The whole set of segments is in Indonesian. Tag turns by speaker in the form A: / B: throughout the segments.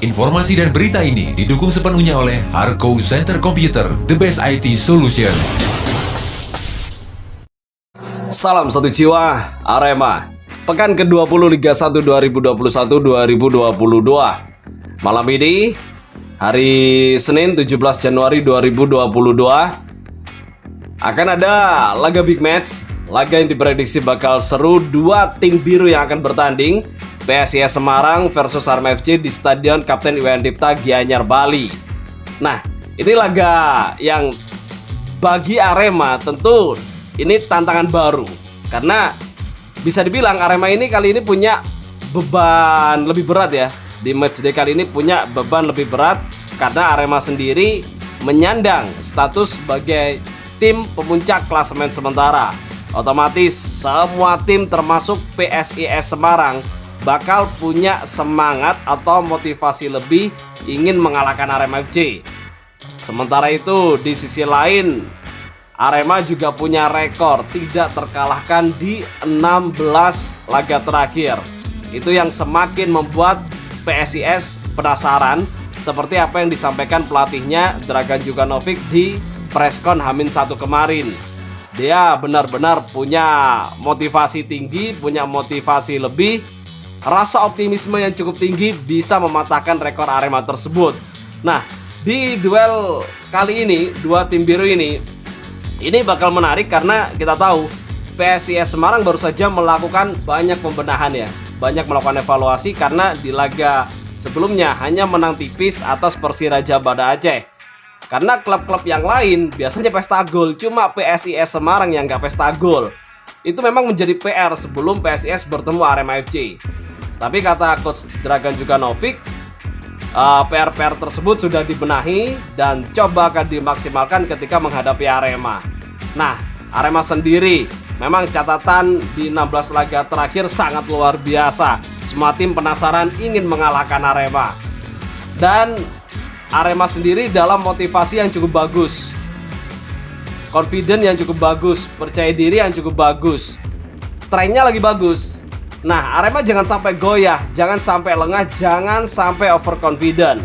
A: Informasi dan berita ini didukung sepenuhnya oleh Harco Center Computer, the best IT solution.
B: Salam satu jiwa, Arema. Pekan ke-20 Liga 1 2021-2022. Malam ini, hari Senin 17 Januari 2022, akan ada laga big match. Laga yang diprediksi bakal seru. Dua tim biru yang akan bertanding, PSIS Semarang versus Arema FC di Stadion Kapten Iwayan Dipta, Gianyar, Bali. Nah, ini laga yang bagi Arema tentu ini tantangan baru, karena bisa dibilang Arema ini kali ini punya beban lebih berat ya. Di matchday kali ini punya beban lebih berat karena Arema sendiri menyandang status sebagai tim pemuncak klasemen sementara. Otomatis semua tim termasuk PSIS Semarang bakal punya semangat atau motivasi lebih ingin mengalahkan Arema FC. Sementara itu di sisi lain, Arema juga punya rekor tidak terkalahkan di 16 laga terakhir. Itu yang semakin membuat PSIS penasaran seperti apa yang disampaikan pelatihnya Dragan Jukanovic di preskon H-1 kemarin. Dia benar-benar punya motivasi tinggi, punya motivasi lebih, rasa optimisme yang cukup tinggi bisa mematahkan rekor Arema tersebut. Nah, di duel kali ini, dua tim biru ini bakal menarik karena kita tahu PSIS Semarang baru saja melakukan banyak pembenahan ya, banyak melakukan evaluasi karena di laga sebelumnya hanya menang tipis atas Persiraja Banda Aceh. Karena klub-klub yang lain biasanya pesta gol, cuma PSIS Semarang yang gak pesta gol. Itu memang menjadi PR sebelum PSIS bertemu Arema FC. Tapi kata Coach Dragan Jukanovic, PR-PR tersebut sudah dibenahi dan coba akan dimaksimalkan ketika menghadapi Arema. Nah, Arema sendiri memang catatan di 16 laga terakhir sangat luar biasa. Semua tim penasaran ingin mengalahkan Arema. Dan Arema sendiri dalam motivasi yang cukup bagus, confident yang cukup bagus, percaya diri yang cukup bagus, trennya lagi bagus. Nah, Arema jangan sampai goyah, jangan sampai lengah, jangan sampai overconfident.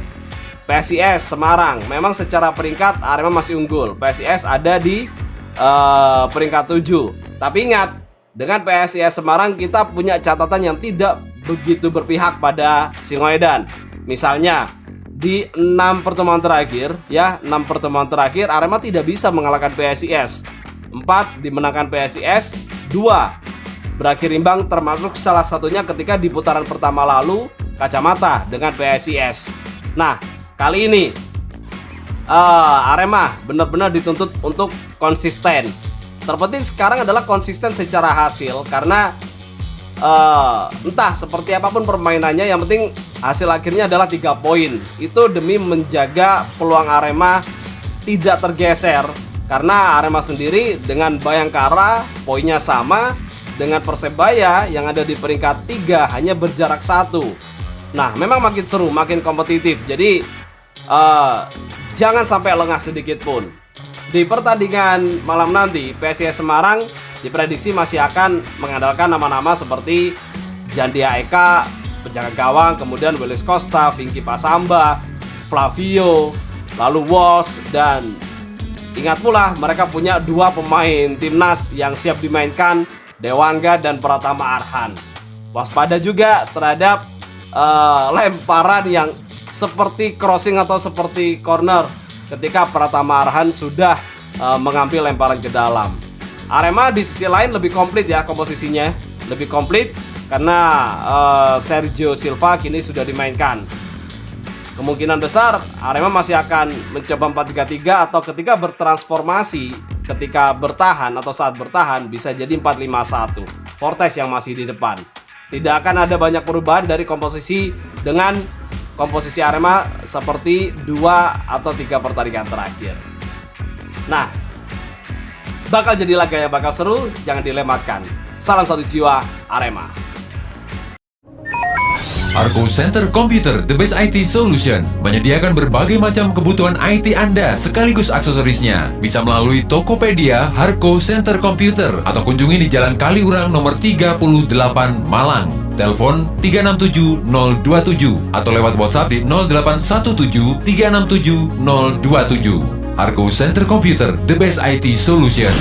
B: PSIS Semarang memang secara peringkat Arema masih unggul. PSIS ada di peringkat 7. Tapi ingat, dengan PSIS Semarang kita punya catatan yang tidak begitu berpihak pada Singoedan. Misalnya di 6 pertemuan terakhir ya, 6 pertemuan terakhir Arema tidak bisa mengalahkan PSIS. 4 dimenangkan PSIS, 2 berakhir imbang, termasuk salah satunya ketika di putaran pertama lalu kacamata dengan PSIS. Nah, kali ini Arema benar-benar dituntut untuk konsisten. Terpenting sekarang adalah konsisten secara hasil, karena entah seperti apapun permainannya, yang penting hasil akhirnya adalah 3 poin. Itu demi menjaga peluang Arema tidak tergeser, karena Arema sendiri dengan Bayangkara poinnya sama, dengan Persebaya yang ada di peringkat 3 hanya berjarak 1. Nah, memang makin seru, makin kompetitif. Jadi jangan sampai lengah sedikit pun. Di pertandingan malam nanti, PSIS Semarang diprediksi masih akan mengandalkan nama-nama seperti Jandia Eka, penjaga gawang, kemudian Willis Costa, Vinky Pasamba, Flavio, lalu Wos, dan ingat pula mereka punya 2 pemain timnas yang siap dimainkan, Dewangga dan Pratama Arhan. Waspada juga terhadap lemparan yang seperti crossing atau seperti corner ketika Pratama Arhan sudah mengambil lemparan ke dalam. Arema di sisi lain lebih komplit ya komposisinya, lebih komplit karena Sergio Silva kini sudah dimainkan. Kemungkinan besar Arema masih akan mencoba 4-3-3 atau ketika bertransformasi, ketika bertahan atau saat bertahan bisa jadi 4-5-1. Fortes yang masih di depan. Tidak akan ada banyak perubahan dari komposisi dengan komposisi Arema seperti 2 atau 3 pertandingan terakhir. Nah, bakal jadi laga yang bakal seru, jangan dilewatkan. Salam satu jiwa, Arema.
A: Harco Center Computer, the best IT solution, menyediakan berbagai macam kebutuhan IT Anda sekaligus aksesorisnya. Bisa melalui Tokopedia Harco Center Computer atau kunjungi di Jalan Kaliurang nomor 38 Malang. Telepon 367027 atau lewat WhatsApp di 0817 367 027. Argo Center Computer, the best IT solution.